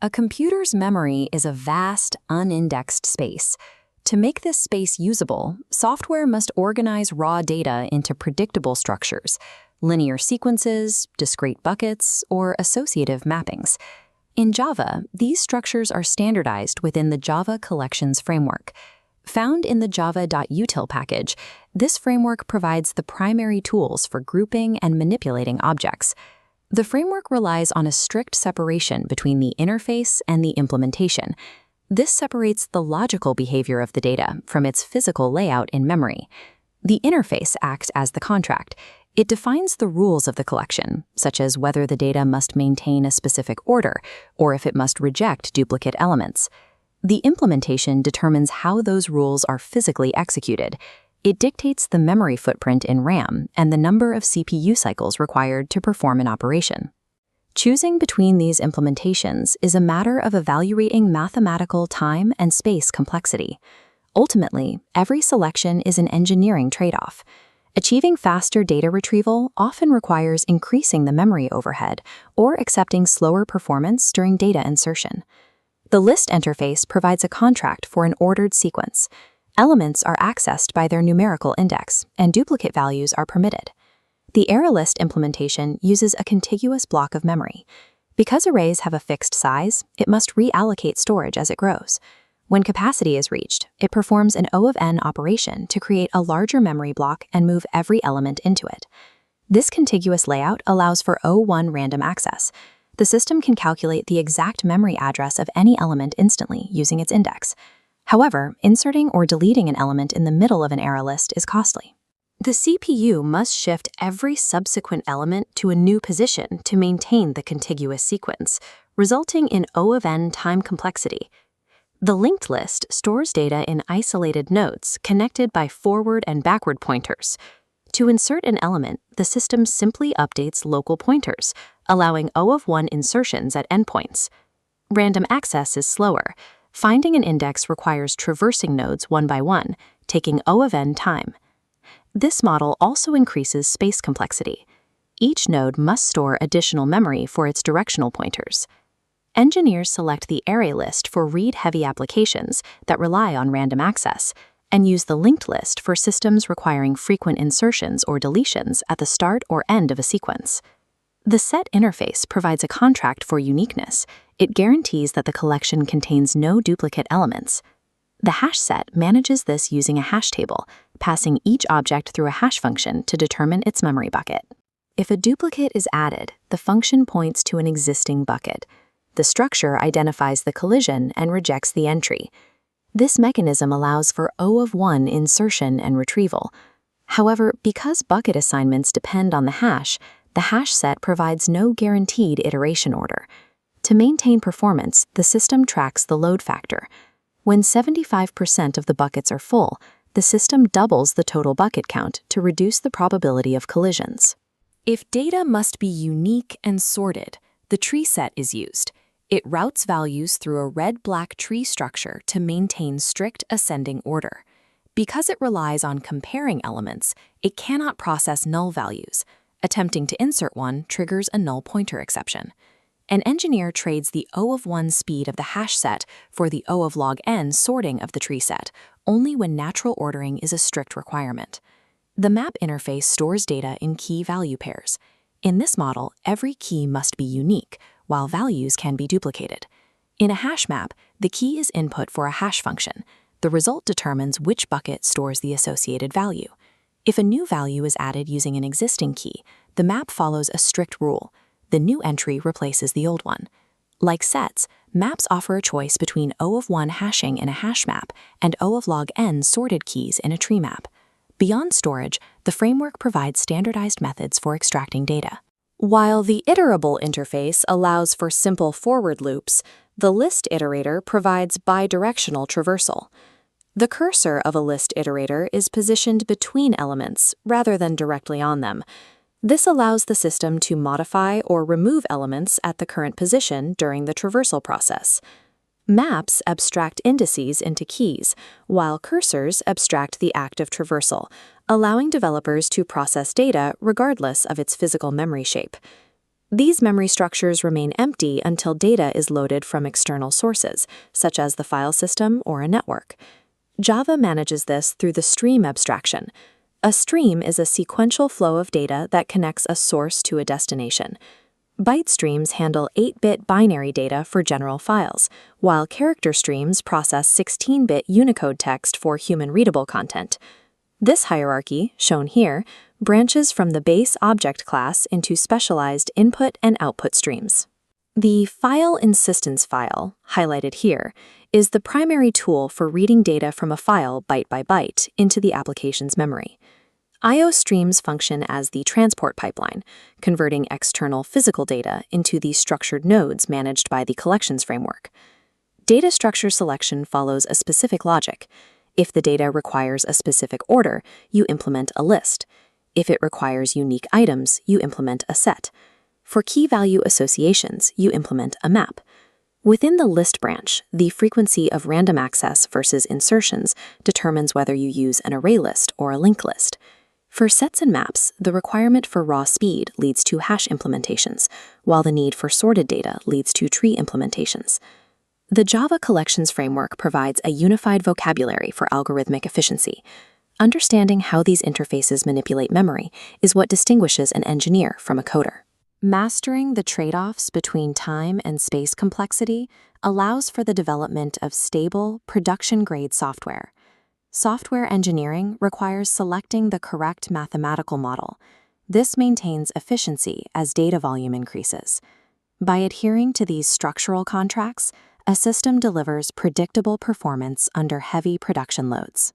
A computer's memory is a vast, unindexed space. To make this space usable, software must organize raw data into predictable structures, linear sequences, discrete buckets, or associative mappings. In Java, these structures are standardized within the Java Collections framework. Found in the java.util package, this framework provides the primary tools for grouping and manipulating objects. The framework relies on a strict separation between the interface and the implementation. This separates the logical behavior of the data from its physical layout in memory. The interface acts as the contract. It defines the rules of the collection, such as whether the data must maintain a specific order or if it must reject duplicate elements. The implementation determines how those rules are physically executed. It dictates the memory footprint in RAM and the number of CPU cycles required to perform an operation. Choosing between these implementations is a matter of evaluating mathematical time and space complexity. Ultimately, every selection is an engineering trade-off. Achieving faster data retrieval often requires increasing the memory overhead or accepting slower performance during data insertion. The list interface provides a contract for an ordered sequence. Elements are accessed by their numerical index, and duplicate values are permitted. The ArrayList implementation uses a contiguous block of memory. Because arrays have a fixed size, it must reallocate storage as it grows. When capacity is reached, it performs an O of n operation to create a larger memory block and move every element into it. This contiguous layout allows for O1 random access. The system can calculate the exact memory address of any element instantly using its index. However, inserting or deleting an element in the middle of an ArrayList is costly. The CPU must shift every subsequent element to a new position to maintain the contiguous sequence, resulting in O of n time complexity. The linked list stores data in isolated nodes connected by forward and backward pointers. To insert an element, the system simply updates local pointers, allowing O of 1 insertions at endpoints. Random access is slower. Finding an index requires traversing nodes one by one, taking O of n time. This model also increases space complexity. Each node must store additional memory for its directional pointers. Engineers select the ArrayList for read-heavy applications that rely on random access, and use the linked list for systems requiring frequent insertions or deletions at the start or end of a sequence. The set interface provides a contract for uniqueness. It guarantees that the collection contains no duplicate elements. The HashSet manages this using a hash table, passing each object through a hash function to determine its memory bucket. If a duplicate is added, the function points to an existing bucket. The structure identifies the collision and rejects the entry. This mechanism allows for O of 1 insertion and retrieval. However, because bucket assignments depend on the HashSet provides no guaranteed iteration order. To maintain performance, the system tracks the load factor. When 75% of the buckets are full, the system doubles the total bucket count to reduce the probability of collisions. If data must be unique and sorted, the tree set is used. It routes values through a red-black tree structure to maintain strict ascending order. Because it relies on comparing elements, it cannot process null values. Attempting to insert one triggers a null pointer exception. An engineer trades the O of 1 speed of the hash set for the O of log n sorting of the tree set, only when natural ordering is a strict requirement. The map interface stores data in key value pairs. In this model, every key must be unique, while values can be duplicated. In a HashMap, the key is input for a hash function. The result determines which bucket stores the associated value. If a new value is added using an existing key, the map follows a strict rule. The new entry replaces the old one. Like sets, maps offer a choice between O of 1 hashing in a HashMap and O of log n sorted keys in a tree map. Beyond storage, the framework provides standardized methods for extracting data. While the iterable interface allows for simple forward loops, the list iterator provides bidirectional traversal. The cursor of a list iterator is positioned between elements rather than directly on them. This allows the system to modify or remove elements at the current position during the traversal process. Maps abstract indices into keys, while cursors abstract the act of traversal, allowing developers to process data regardless of its physical memory shape. These memory structures remain empty until data is loaded from external sources, such as the file system or a network. Java manages this through the stream abstraction. A stream is a sequential flow of data that connects a source to a destination. Byte streams handle 8-bit binary data for general files, while character streams process 16-bit Unicode text for human-readable content. This hierarchy, shown here, branches from the base object class into specialized input and output streams. The file insistence file, highlighted here, is the primary tool for reading data from a file byte by byte into the application's memory. I/O streams function as the transport pipeline, converting external physical data into the structured nodes managed by the collections framework. Data structure selection follows a specific logic. If the data requires a specific order, you implement a list. If it requires unique items, you implement a set. For key value associations, you implement a map. Within the list branch, the frequency of random access versus insertions determines whether you use an array list or a linked list. For sets and maps, the requirement for raw speed leads to hash implementations, while the need for sorted data leads to tree implementations. The Java Collections Framework provides a unified vocabulary for algorithmic efficiency. Understanding how these interfaces manipulate memory is what distinguishes an engineer from a coder. Mastering the trade-offs between time and space complexity allows for the development of stable, production-grade software. Software engineering requires selecting the correct mathematical model. This maintains efficiency as data volume increases. By adhering to these structural contracts, a system delivers predictable performance under heavy production loads.